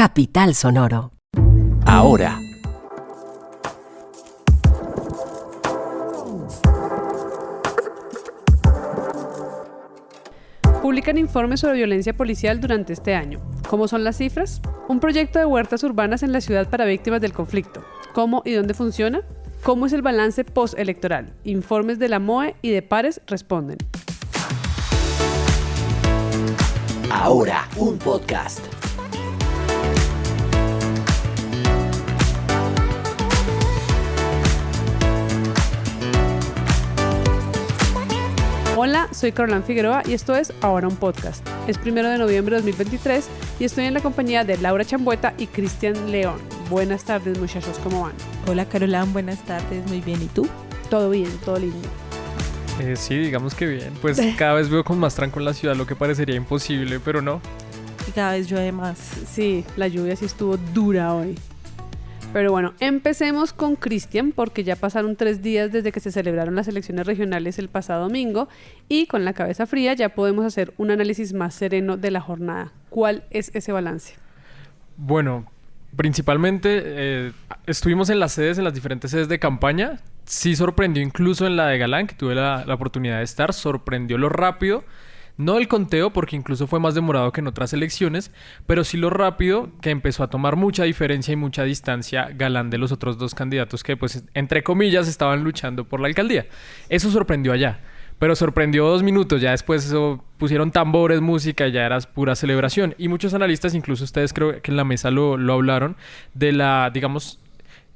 Capital Sonoro. Ahora. Publican informes sobre violencia policial durante este año. ¿Cómo son las cifras? Un proyecto de huertas urbanas en la ciudad para víctimas del conflicto. ¿Cómo y dónde funciona? ¿Cómo es el balance postelectoral? Informes de la MOE y de Pares responden. Ahora, un podcast. Hola, soy Caroline Figueroa y esto es Ahora un podcast. Es 1 de noviembre de 2023 y estoy en la compañía de Laura Chambueta y Cristian León. Buenas tardes, muchachos, ¿cómo van? Hola Caroline, buenas tardes, muy bien, ¿y tú? Todo bien, todo lindo. Sí, digamos que bien. Pues cada vez veo con más tranco en la ciudad lo que parecería imposible, pero no. Y cada vez llueve más. Sí, la lluvia sí estuvo dura hoy. Pero bueno, empecemos con Cristian porque ya pasaron 3 días desde que se celebraron las elecciones regionales el pasado domingo y con la cabeza fría ya podemos hacer un análisis más sereno de la jornada. ¿Cuál es ese balance? Bueno, principalmente estuvimos en las diferentes sedes de campaña. Sí sorprendió incluso en la de Galán, que tuve la oportunidad de estar. Sorprendió lo rápido. No el conteo, porque incluso fue más demorado que en otras elecciones, pero sí lo rápido que empezó a tomar mucha diferencia y mucha distancia Galán de los otros 2 candidatos que, pues, entre comillas, estaban luchando por la alcaldía. Eso sorprendió allá, pero sorprendió 2 minutos. Ya después eso, pusieron tambores, música y ya era pura celebración. Y muchos analistas, incluso ustedes creo que en la mesa lo hablaron, de la, digamos...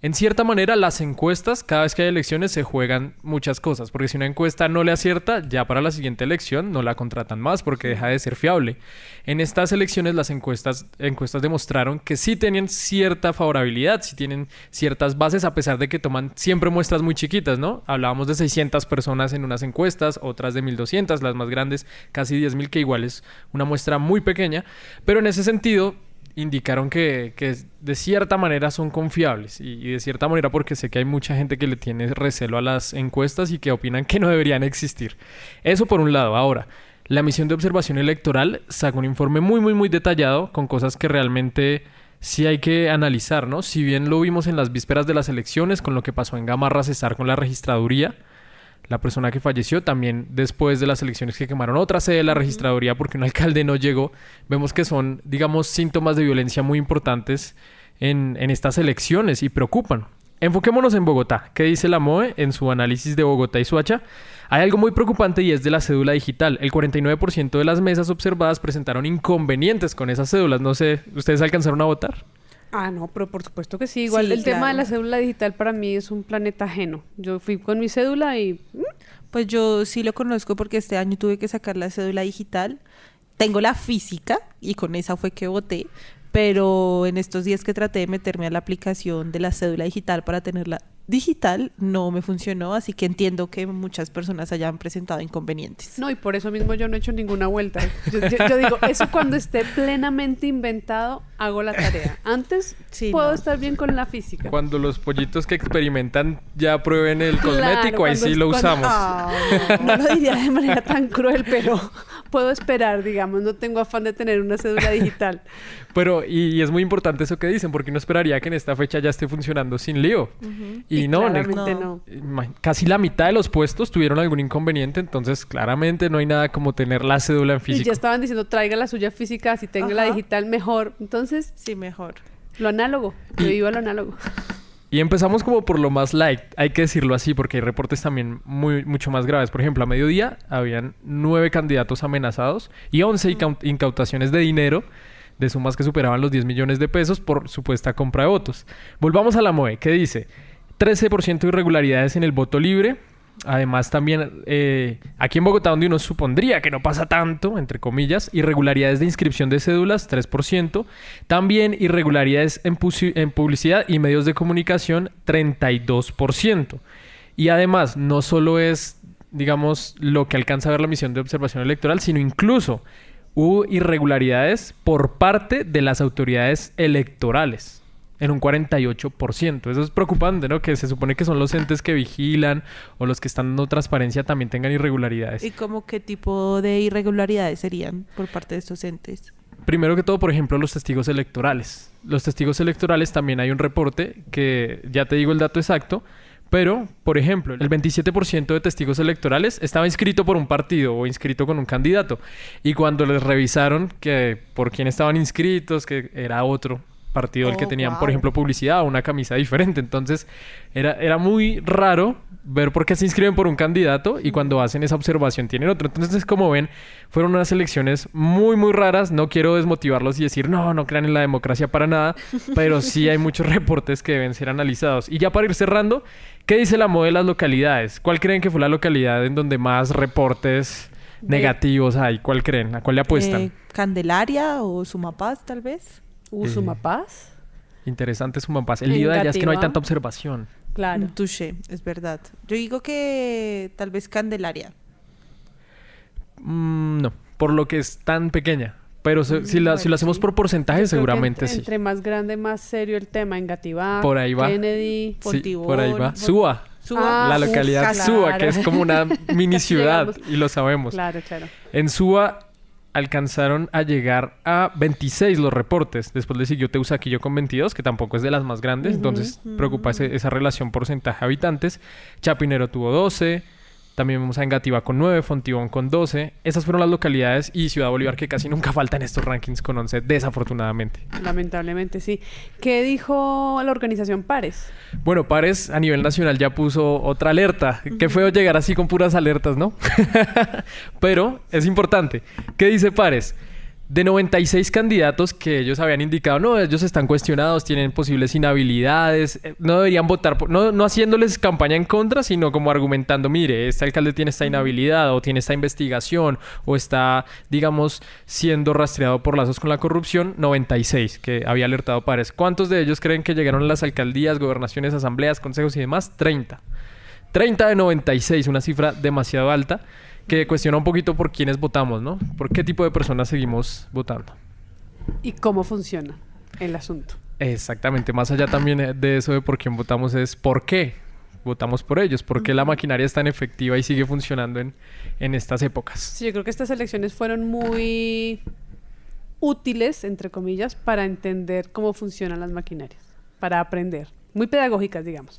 En cierta manera, las encuestas, cada vez que hay elecciones, se juegan muchas cosas. Porque si una encuesta no le acierta, ya para la siguiente elección no la contratan más porque deja de ser fiable. En estas elecciones, las encuestas demostraron que sí tenían cierta favorabilidad, sí tienen ciertas bases, a pesar de que toman siempre muestras muy chiquitas, ¿no? Hablábamos de 600 personas en unas encuestas, otras de 1.200, las más grandes, casi 10.000, que igual es una muestra muy pequeña. Pero en ese sentido... indicaron que de cierta manera son confiables y de cierta manera porque sé que hay mucha gente que le tiene recelo a las encuestas y que opinan que no deberían existir. Eso por un lado. Ahora, la Misión de Observación Electoral sacó un informe muy detallado con cosas que realmente sí hay que analizar, ¿no? Si bien lo vimos en las vísperas de las elecciones con lo que pasó en Gamarra Cesar con la registraduría, la persona que falleció, también después de las elecciones que quemaron otra sede de la registraduría porque un alcalde no llegó, vemos que son, digamos, síntomas de violencia muy importantes en estas elecciones y preocupan. Enfoquémonos en Bogotá. ¿Qué dice la MOE en su análisis de Bogotá y Soacha? Hay algo muy preocupante y es de la cédula digital. El 49% de las mesas observadas presentaron inconvenientes con esas cédulas. No sé, ¿ustedes alcanzaron a votar? Ah, no, pero por supuesto que sí. Igual Sí, el tema de claro. la cédula digital para mí es un planeta ajeno. Yo fui con mi cédula y... Pues yo sí lo conozco porque este año tuve que sacar la cédula digital. Tengo la física y con esa fue que voté, pero en estos días que traté de meterme a la aplicación de la cédula digital para tenerla digital, no me funcionó, así que entiendo que muchas personas hayan presentado inconvenientes. No, y por eso mismo yo no he hecho ninguna vuelta. Yo digo, eso cuando esté plenamente inventado, hago la tarea. Antes Sí, puedo no. estar bien con la física. Cuando los pollitos que experimentan ya prueben el Claro, cosmético, ahí cuando sí lo cuando- usamos. Ah, no lo diría de manera tan cruel, pero puedo esperar, digamos. No tengo afán de tener una cédula digital. Pero, y es muy importante eso que dicen, porque uno esperaría que en esta fecha ya esté funcionando sin lío. Y no, claramente no. casi la mitad de los puestos tuvieron algún inconveniente, entonces claramente no hay nada como tener la cédula en Y físico. ya estaban diciendo, traiga la suya física, si tenga la Ajá. digital, mejor. Entonces, Sí, mejor. lo análogo. Yo vivo lo análogo. Y empezamos como por lo más light, hay que decirlo así, porque hay reportes también mucho más graves. Por ejemplo, a mediodía habían 9 candidatos amenazados y 11 incautaciones de dinero de sumas que superaban los 10 millones de pesos por supuesta compra de votos. Volvamos a la MOE, ¿qué dice? 13% de irregularidades en el voto libre. Además también aquí en Bogotá, donde uno supondría que no pasa tanto, entre comillas, irregularidades de inscripción de cédulas, 3%. También irregularidades en publicidad y medios de comunicación, 32%. Y además no solo es, digamos, lo que alcanza a ver la misión de observación electoral, sino incluso hubo irregularidades por parte de las autoridades electorales. En un 48%. Eso es preocupante, ¿no? Que se supone que son los entes que vigilan o los que están dando transparencia también tengan irregularidades. ¿Y como qué tipo de irregularidades serían por parte de estos entes? Primero que todo, por ejemplo, los testigos electorales. los testigos electorales también hay un reporte que ya te digo el dato exacto, pero, por ejemplo, el 27% de testigos electorales estaba inscrito por un partido o inscrito con un candidato. Y cuando les revisaron que por quién estaban inscritos, que era otro partido el que tenían, por ejemplo, publicidad o una camisa diferente. Entonces, era muy raro ver por qué se inscriben por un candidato y cuando hacen esa observación tienen otro. Entonces, como ven, fueron unas elecciones muy, muy raras. No quiero desmotivarlos y decir, no crean en la democracia para nada, pero sí hay muchos reportes que deben ser analizados. Y ya para ir cerrando, ¿qué dice la MOE de las localidades? ¿Cuál creen que fue la localidad en donde más reportes negativos hay? ¿Cuál creen? ¿A cuál le apuestan? Candelaria o Sumapaz, tal vez. Sumapaz. Interesante Sumapaz. El lío de allá es que no hay tanta observación. Claro. Touché, es verdad. Yo digo que tal vez Candelaria. No, por lo que es tan pequeña. Pero si lo hacemos por porcentaje, seguramente sí. Entre más grande, más serio el tema. Engativá, por ahí va. Kennedy, sí, por ahí va. Suba. Ah, la localidad claro. Suba, que es como una mini ciudad. Y lo sabemos. Claro. En Suba alcanzaron a llegar a 26 los reportes. Después le siguió Teusaquillo con 22, que tampoco es de las más grandes. Entonces preocupa esa relación porcentaje habitantes. Chapinero tuvo 12. También vemos a Engativá con 9, Fontibón con 12. Esas fueron las localidades y Ciudad Bolívar que casi nunca falta en estos rankings con 11, desafortunadamente. Lamentablemente, sí. ¿Qué dijo la organización Pares? Bueno, Pares a nivel nacional ya puso otra alerta. Qué feo llegar así con puras alertas, ¿no? Pero es importante. ¿Qué dice Pares? De 96 candidatos que ellos habían indicado, no, ellos están cuestionados, tienen posibles inhabilidades, no deberían votar, no haciéndoles campaña en contra, sino como argumentando, mire, este alcalde tiene esta inhabilidad o tiene esta investigación o está, digamos, siendo rastreado por lazos con la corrupción, 96 que había alertado Pares. ¿Cuántos de ellos creen que llegaron a las alcaldías, gobernaciones, asambleas, consejos y demás? 30. 30 de 96, una cifra demasiado alta, que cuestiona un poquito por quiénes votamos, ¿no? ¿Por qué tipo de personas seguimos votando? ¿Y cómo funciona el asunto? Exactamente. Más allá también de eso de por quién votamos es por qué votamos por ellos. ¿Por qué la maquinaria es tan efectiva y sigue funcionando en estas épocas? Sí, yo creo que estas elecciones fueron muy útiles, entre comillas, para entender cómo funcionan las maquinarias. Para aprender. Muy pedagógicas, digamos.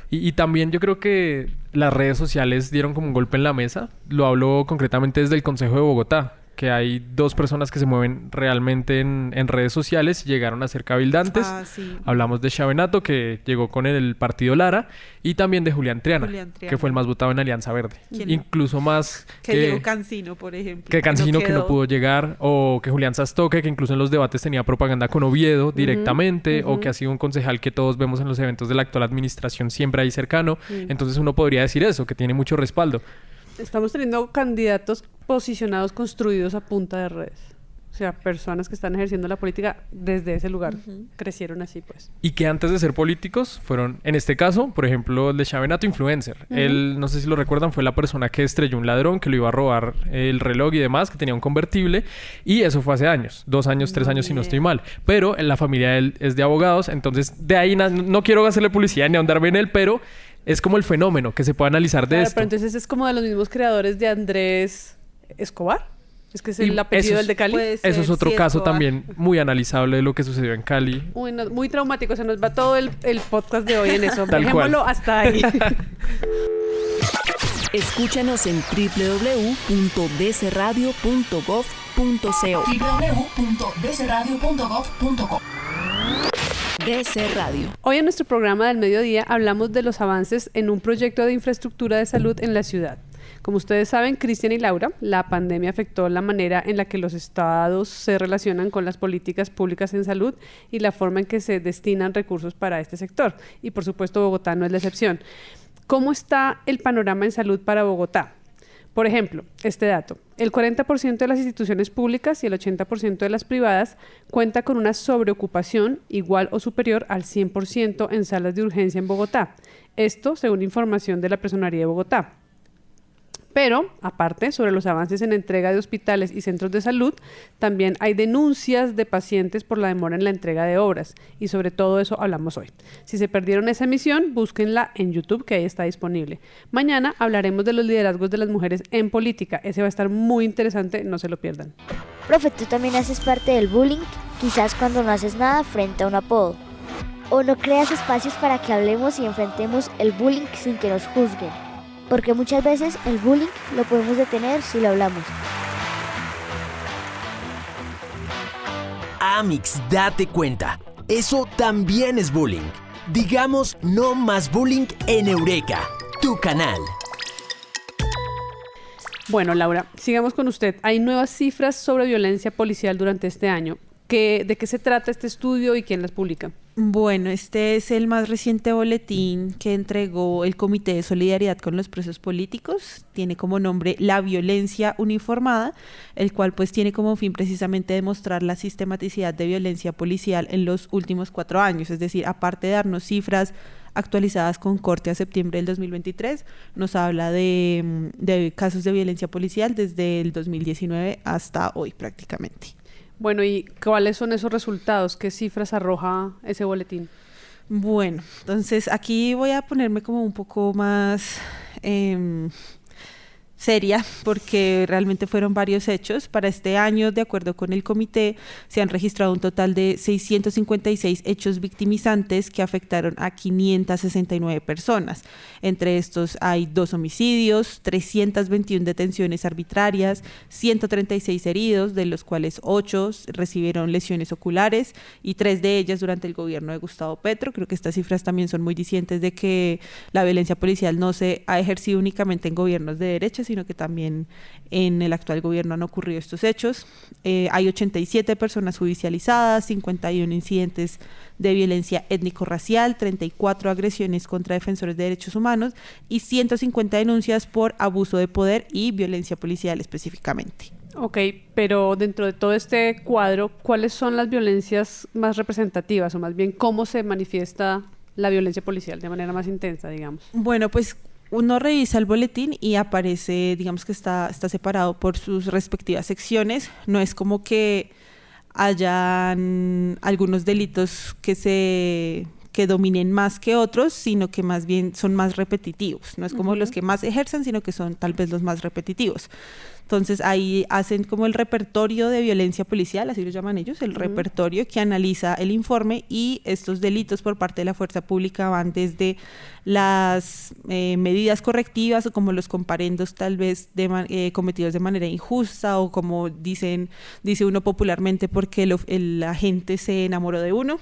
Y también yo creo que las redes sociales dieron como un golpe en la mesa. Lo hablo concretamente desde el Consejo de Bogotá, que hay 2 personas que se mueven realmente en redes sociales y llegaron a ser cabildantes. Sí. Hablamos de Chavenato, que llegó con el partido Lara, y también de Julián Triana, que fue el más votado en Alianza Verde. Incluso más que llegó Cancino, por ejemplo. Que Cancino que no pudo llegar, o que Julián Sastoque, que incluso en los debates tenía propaganda con Oviedo directamente, o que ha sido un concejal que todos vemos en los eventos de la actual administración siempre ahí cercano. Entonces uno podría decir eso, que tiene mucho respaldo. Estamos teniendo candidatos posicionados, construidos a punta de redes. O sea, personas que están ejerciendo la política desde ese lugar. Crecieron así, pues. Y que antes de ser políticos fueron, en este caso, por ejemplo, el de Chavenato, influencer. Él, no sé si lo recuerdan, fue la persona que estrelló un ladrón, que lo iba a robar el reloj y demás, que tenía un convertible. Y eso fue hace años. 2 años, 3 años, si no estoy mal. Pero en la familia de él es de abogados. Entonces, de ahí no quiero hacerle publicidad ni ahondarme en él, pero es como el fenómeno que se puede analizar de esto. Pero entonces es como de los mismos creadores de Andrés Escobar. Es que es el apellido del de Cali. Eso es otro caso también muy analizable de lo que sucedió en Cali. Uy, no, muy traumático. Se nos va todo el podcast de hoy en eso. Tal Dejémoslo cual. hasta ahí. Escúchanos en www.dcradio.gov.co. www.dcradio.gov.co. DC Radio. Hoy en nuestro programa del mediodía hablamos de los avances en un proyecto de infraestructura de salud en la ciudad. Como ustedes saben, Cristian y Laura, la pandemia afectó la manera en la que los estados se relacionan con las políticas públicas en salud y la forma en que se destinan recursos para este sector. Y por supuesto, Bogotá no es la excepción. ¿Cómo está el panorama en salud para Bogotá? Por ejemplo, este dato. El 40% de las instituciones públicas y el 80% de las privadas cuenta con una sobreocupación igual o superior al 100% en salas de urgencia en Bogotá. Esto según información de la Personería de Bogotá. Pero, aparte, sobre los avances en entrega de hospitales y centros de salud, también hay denuncias de pacientes por la demora en la entrega de obras. Y sobre todo eso hablamos hoy. Si se perdieron esa emisión, búsquenla en YouTube, que ahí está disponible. Mañana hablaremos de los liderazgos de las mujeres en política. Ese va a estar muy interesante, no se lo pierdan. Profe, ¿tú también haces parte del bullying? Quizás cuando no haces nada frente a un apodo. O no creas espacios para que hablemos y enfrentemos el bullying sin que nos juzguen. Porque muchas veces el bullying lo podemos detener si lo hablamos. Amix, date cuenta. Eso también es bullying. Digamos no más bullying en Eureka, tu canal. Bueno, Laura, sigamos con usted. Hay nuevas cifras sobre violencia policial durante este año. ¿De qué se trata este estudio y quién las publica? Bueno, este es el más reciente boletín que entregó el Comité de Solidaridad con los Presos Políticos. Tiene como nombre La Violencia Uniformada, el cual pues tiene como fin precisamente demostrar la sistematicidad de violencia policial en los últimos 4 años. Es decir, aparte de darnos cifras actualizadas con corte a septiembre del 2023, nos habla de casos de violencia policial desde el 2019 hasta hoy prácticamente. Bueno, ¿y cuáles son esos resultados? ¿Qué cifras arroja ese boletín? Bueno, entonces aquí voy a ponerme como un poco más seria, porque realmente fueron varios hechos. Para este año, de acuerdo con el comité, se han registrado un total de 656 hechos victimizantes que afectaron a 569 personas. Entre estos hay 2 homicidios, 321 detenciones arbitrarias, 136 heridos, de los cuales 8 recibieron lesiones oculares y 3 de ellas durante el gobierno de Gustavo Petro. Creo que estas cifras también son muy dicientes de que la violencia policial no se ha ejercido únicamente en gobiernos de derecha, sino que también en el actual gobierno han ocurrido estos hechos. Hay 87 personas judicializadas, 51 incidentes de violencia étnico-racial, 34 agresiones contra defensores de derechos humanos y 150 denuncias por abuso de poder y violencia policial específicamente. Ok, pero dentro de todo este cuadro, ¿cuáles son las violencias más representativas o más bien cómo se manifiesta la violencia policial de manera más intensa, digamos? Bueno, pues uno revisa el boletín y aparece, digamos que está separado por sus respectivas secciones. No es como que hayan algunos delitos que dominen más que otros, sino que más bien son más repetitivos. No es como los que más ejercen, sino que son tal vez los más repetitivos. Entonces ahí hacen como el repertorio de violencia policial, así lo llaman ellos, el repertorio que analiza el informe, y estos delitos por parte de la fuerza pública van desde las medidas correctivas o como los comparendos tal vez cometidos de manera injusta, o como dice uno popularmente porque la gente se enamoró de uno,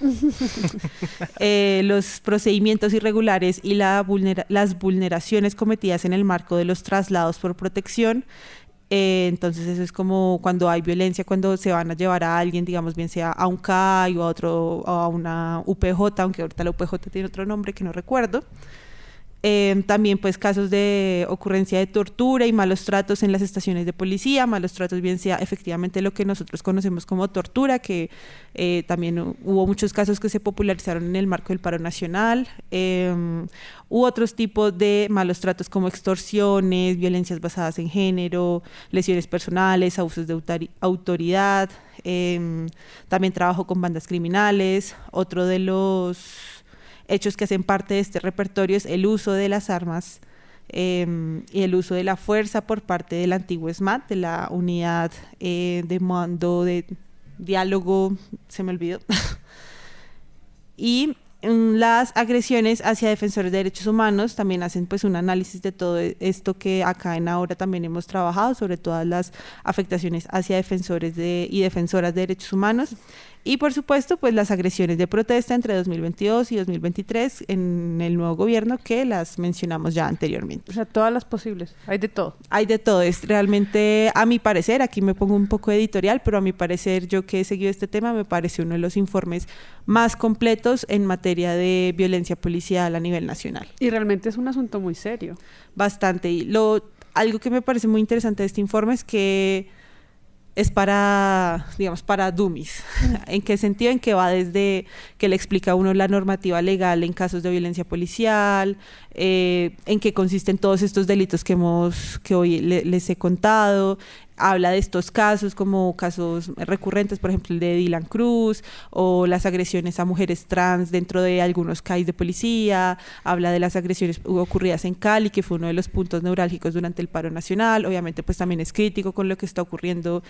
los procedimientos irregulares y las vulneraciones cometidas en el marco de los traslados por protección. Entonces eso es como cuando hay violencia, cuando se van a llevar a alguien, digamos, bien sea a un CAI o a otro, o a una UPJ, aunque ahorita la UPJ tiene otro nombre que no recuerdo. También pues casos de ocurrencia de tortura y malos tratos en las estaciones de policía, malos tratos bien sea efectivamente lo que nosotros conocemos como tortura, que también hubo muchos casos que se popularizaron en el marco del paro nacional, u otros tipos de malos tratos como extorsiones, violencias basadas en género, lesiones personales, abusos de autoridad, también trabajo con bandas criminales. Otro de los hechos que hacen parte de este repertorio es el uso de las armas y el uso de la fuerza por parte del antiguo SMAT, de la unidad de mando de diálogo, se me olvidó, y las agresiones hacia defensores de derechos humanos. También hacen pues un análisis de todo esto que acá en Ahora también hemos trabajado, sobre todas las afectaciones hacia defensores y defensoras de derechos humanos. Y por supuesto, pues las agresiones de protesta entre 2022 y 2023 en el nuevo gobierno, que las mencionamos ya anteriormente. O sea, todas las posibles, hay de todo. Hay de todo, es realmente, a mi parecer, aquí me pongo un poco editorial, pero a mi parecer, yo que he seguido este tema, me parece uno de los informes más completos en materia de violencia policial a nivel nacional. Y realmente es un asunto muy serio. Bastante. Y algo que me parece muy interesante de este informe es que es para, digamos, para dummies. ¿En qué sentido? En que va desde que le explica a uno la normativa legal en casos de violencia policial, en qué consisten todos estos delitos que hoy les he contado. Habla de estos casos como casos recurrentes, por ejemplo el de Dylan Cruz, o las agresiones a mujeres trans dentro de algunos CAIs de policía. Habla de las agresiones ocurridas en Cali, que fue uno de los puntos neurálgicos durante el paro nacional. Obviamente pues también es crítico con lo que está ocurriendo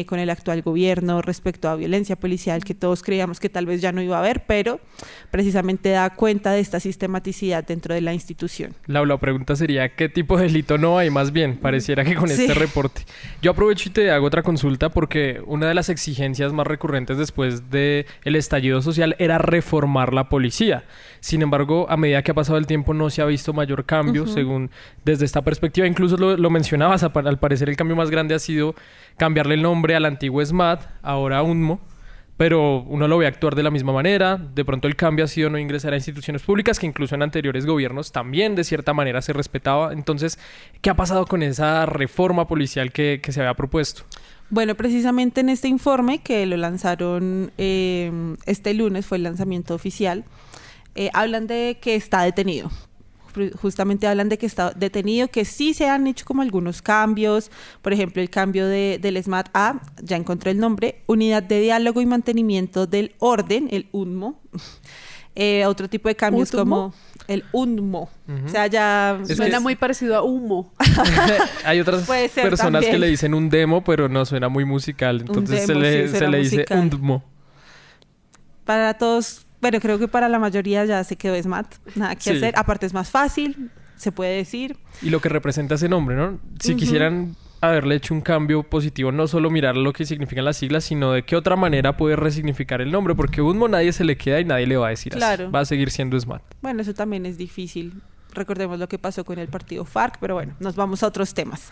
con el actual gobierno respecto a violencia policial, que todos creíamos que tal vez ya no iba a haber, pero precisamente da cuenta de esta sistematicidad dentro de la institución. La pregunta sería, ¿qué tipo de delito no hay? Más bien, pareciera que con este reporte. Yo aprovecho y te hago otra consulta porque una de las exigencias más recurrentes después del estallido social era reformar la policía. Sin embargo, a medida que ha pasado el tiempo no se ha visto mayor cambio, según desde esta perspectiva. Incluso lo mencionabas, al parecer el cambio más grande ha sido cambiarle el nombre al antiguo SMAT, ahora UNMO. Pero uno lo ve actuar de la misma manera. De pronto el cambio ha sido no ingresar a instituciones públicas, que incluso en anteriores gobiernos también de cierta manera se respetaba. Entonces, ¿qué ha pasado con esa reforma policial que se había propuesto? Bueno, precisamente en este informe que lo lanzaron este lunes, fue el lanzamiento oficial, hablan de que está detenido. Justamente hablan de que está detenido, que sí se han hecho como algunos cambios, por ejemplo el cambio del SMAT a, ya encontré el nombre, Unidad de Diálogo y Mantenimiento del Orden, el UNMO. Otro tipo de cambios como el UNMO. O sea, ya suena muy parecido a humo. Hay otras personas también que le dicen un demo, pero no suena muy musical, entonces se le dice UNMO. Para todos. Bueno, creo que para la mayoría ya se quedó SMAT, nada que hacer. Aparte es más fácil, se puede decir. Y lo que representa ese nombre, ¿no? Si quisieran haberle hecho un cambio positivo, no solo mirar lo que significan las siglas, sino de qué otra manera puede resignificar el nombre, porque UNMO nadie se le queda y nadie le va a decir así. Va a seguir siendo SMAT. Bueno, eso también es difícil. Recordemos lo que pasó con el partido FARC, pero bueno, nos vamos a otros temas.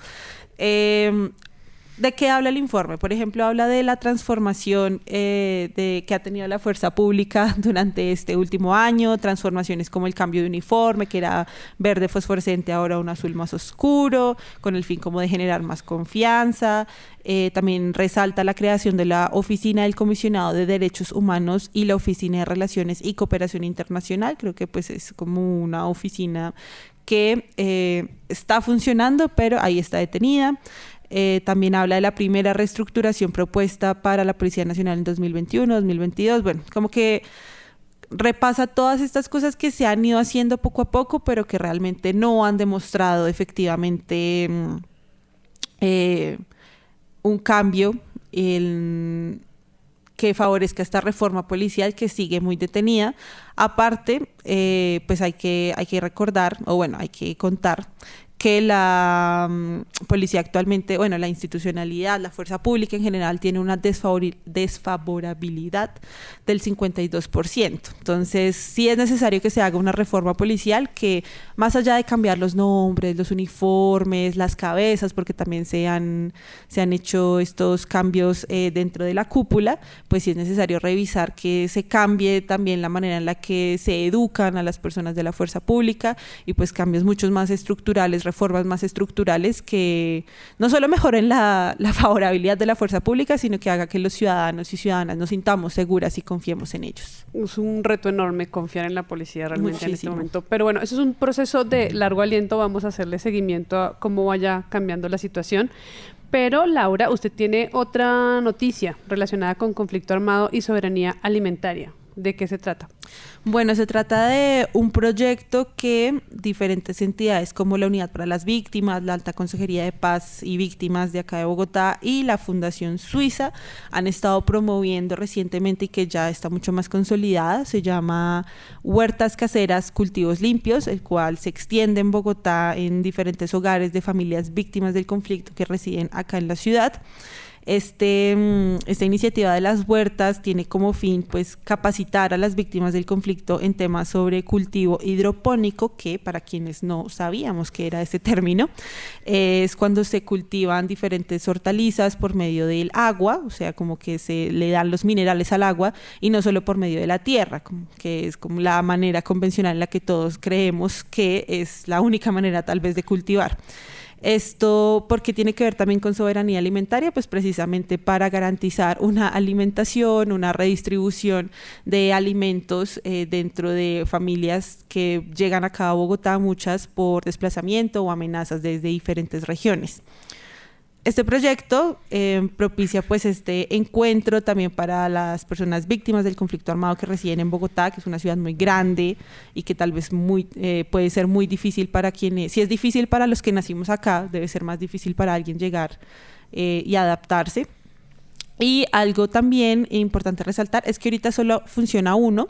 ¿De qué habla el informe? Por ejemplo, habla de la transformación que ha tenido la fuerza pública durante este último año, transformaciones como el cambio de uniforme, que era verde fosforescente, ahora un azul más oscuro, con el fin como de generar más confianza. También resalta la creación de la Oficina del Comisionado de Derechos Humanos y la Oficina de Relaciones y Cooperación Internacional. Creo que pues es como una oficina que está funcionando, pero ahí está detenida. También habla de la primera reestructuración propuesta para la Policía Nacional en 2021-2022. Bueno, como que repasa todas estas cosas que se han ido haciendo poco a poco, pero que realmente no han demostrado efectivamente un cambio que favorezca esta reforma policial que sigue muy detenida. Aparte, pues hay que recordar, o bueno, hay que contar que la policía actualmente, bueno, la institucionalidad, la fuerza pública en general tiene una desfavorabilidad del 52%. Entonces, sí es necesario que se haga una reforma policial que, más allá de cambiar los nombres, los uniformes, las cabezas, porque también se han hecho estos cambios dentro de la cúpula, pues sí es necesario revisar que se cambie también la manera en la que se educan a las personas de la fuerza pública y pues cambios muchos más estructurales, reformas más estructurales que no solo mejoren la favorabilidad de la fuerza pública, sino que haga que los ciudadanos y ciudadanas nos sintamos seguras y confiemos en ellos. Es un reto enorme confiar en la policía realmente. Muchísimo. En este momento. Pero bueno, eso es un proceso de largo aliento. Vamos a hacerle seguimiento a cómo vaya cambiando la situación. Pero Laura, usted tiene otra noticia relacionada con conflicto armado y soberanía alimentaria. ¿De qué se trata? Bueno, se trata de un proyecto que diferentes entidades como la Unidad para las Víctimas, la Alta Consejería de Paz y Víctimas de acá de Bogotá y la Fundación Suiza han estado promoviendo recientemente y que ya está mucho más consolidada. Se llama Huertas Caseras Cultivos Limpios, el cual se extiende en Bogotá en diferentes hogares de familias víctimas del conflicto que residen acá en la ciudad. Esta iniciativa de las huertas tiene como fin pues capacitar a las víctimas del conflicto en temas sobre cultivo hidropónico, que para quienes no sabíamos qué era ese término, es cuando se cultivan diferentes hortalizas por medio del agua, o sea, como que se le dan los minerales al agua y no solo por medio de la tierra, como que es como la manera convencional en la que todos creemos que es la única manera tal vez de cultivar. Esto porque tiene que ver también con soberanía alimentaria, pues precisamente para garantizar una alimentación, una redistribución de alimentos dentro de familias que llegan acá a Bogotá, muchas por desplazamiento o amenazas desde diferentes regiones. Este proyecto propicia pues este encuentro también para las personas víctimas del conflicto armado que residen en Bogotá, que es una ciudad muy grande y que tal vez puede ser muy difícil para quienes, si es difícil para los que nacimos acá, debe ser más difícil para alguien llegar y adaptarse. Y algo también importante resaltar es que ahorita solo funciona uno.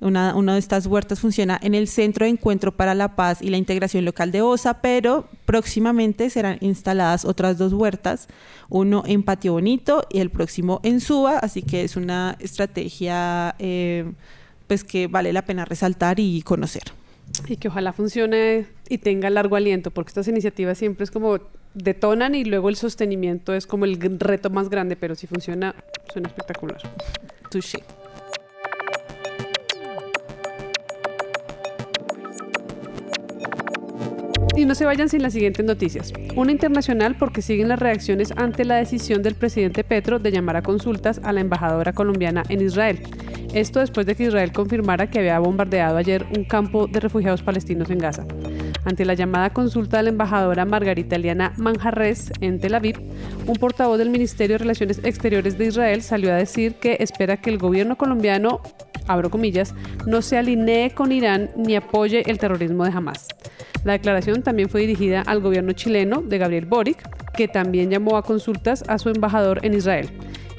Una de estas huertas funciona en el Centro de Encuentro para la Paz y la Integración Local de Osa, pero próximamente serán instaladas otras 2 huertas, uno en Patio Bonito y el próximo en Suba, así que es una estrategia pues que vale la pena resaltar y conocer. Y que ojalá funcione y tenga largo aliento, porque estas iniciativas siempre es como detonan y luego el sostenimiento es como el reto más grande, pero si funciona, suena espectacular. Touché. Y no se vayan sin las siguientes noticias. Una internacional porque siguen las reacciones ante la decisión del presidente Petro de llamar a consultas a la embajadora colombiana en Israel. Esto después de que Israel confirmara que había bombardeado ayer un campo de refugiados palestinos en Gaza. Ante la llamada consulta de la embajadora Margarita Eliana Manjarres en Tel Aviv, un portavoz del Ministerio de Relaciones Exteriores de Israel salió a decir que espera que el gobierno colombiano, abro comillas, no se alinee con Irán ni apoye el terrorismo de Hamás. La declaración también fue dirigida al gobierno chileno de Gabriel Boric, que también llamó a consultas a su embajador en Israel.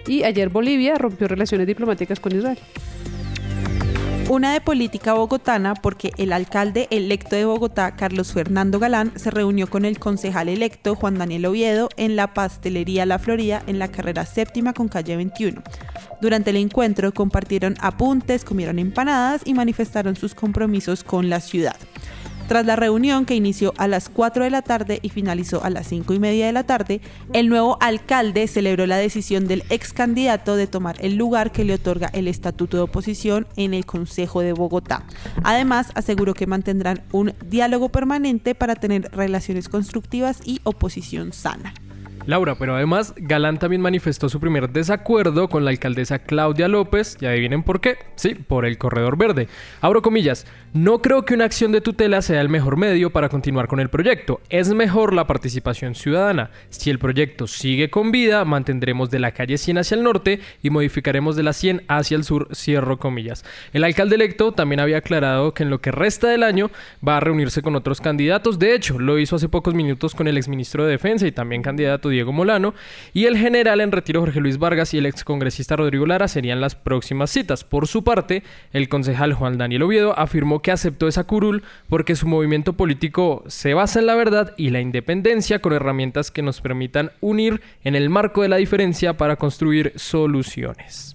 Y ayer Bolivia rompió relaciones diplomáticas con Israel. Una de política bogotana porque el alcalde electo de Bogotá, Carlos Fernando Galán, se reunió con el concejal electo Juan Daniel Oviedo en la pastelería La Florida en la carrera 7ª con calle 21. Durante el encuentro compartieron apuntes, comieron empanadas y manifestaron sus compromisos con la ciudad. Tras la reunión, que inició a las 4 de la tarde y finalizó a las 5:30 de la tarde, el nuevo alcalde celebró la decisión del ex candidato de tomar el lugar que le otorga el estatuto de oposición en el Consejo de Bogotá. Además, aseguró que mantendrán un diálogo permanente para tener relaciones constructivas y oposición sana. Laura, pero además Galán también manifestó su primer desacuerdo con la alcaldesa Claudia López, y adivinen por qué, sí, por el corredor verde. Abro comillas, no creo que una acción de tutela sea el mejor medio para continuar con el proyecto, es mejor la participación ciudadana. Si el proyecto sigue con vida, mantendremos de la calle 100 hacia el norte y modificaremos de la 100 hacia el sur, cierro comillas. El alcalde electo también había aclarado que en lo que resta del año va a reunirse con otros candidatos, de hecho, lo hizo hace pocos minutos con el exministro de Defensa y también candidato Diego Molano, y el general en retiro Jorge Luis Vargas y el excongresista Rodrigo Lara serían las próximas citas. Por su parte, el concejal Juan Daniel Oviedo afirmó que aceptó esa curul porque su movimiento político se basa en la verdad y la independencia con herramientas que nos permitan unir en el marco de la diferencia para construir soluciones.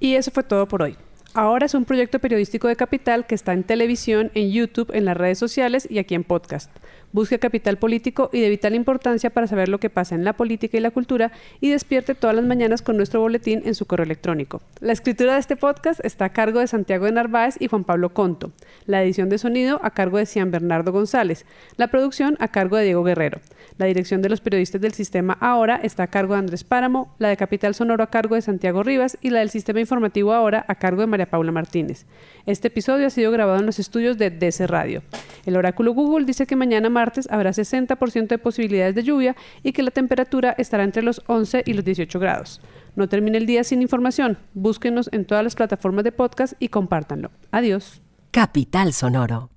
Y eso fue todo por hoy. Ahora es un proyecto periodístico de Capital que está en televisión, en YouTube, en las redes sociales y aquí en podcast. Busque Capital Político y de vital importancia para saber lo que pasa en la política y la cultura y despierte todas las mañanas con nuestro boletín en su correo electrónico. La escritura de este podcast está a cargo de Santiago de Narváez y Juan Pablo Conto. La edición de sonido a cargo de Cian Bernardo González. La producción a cargo de Diego Guerrero. La dirección de los periodistas del Sistema Ahora está a cargo de Andrés Páramo, la de Capital Sonoro a cargo de Santiago Rivas y la del Sistema Informativo Ahora a cargo de María Paula Martínez. Este episodio ha sido grabado en los estudios de DC Radio. El oráculo Google dice que mañana martes habrá 60% de posibilidades de lluvia y que la temperatura estará entre los 11 y los 18 grados. No termine el día sin información. Búsquenos en todas las plataformas de podcast y compártanlo. Adiós. Capital Sonoro.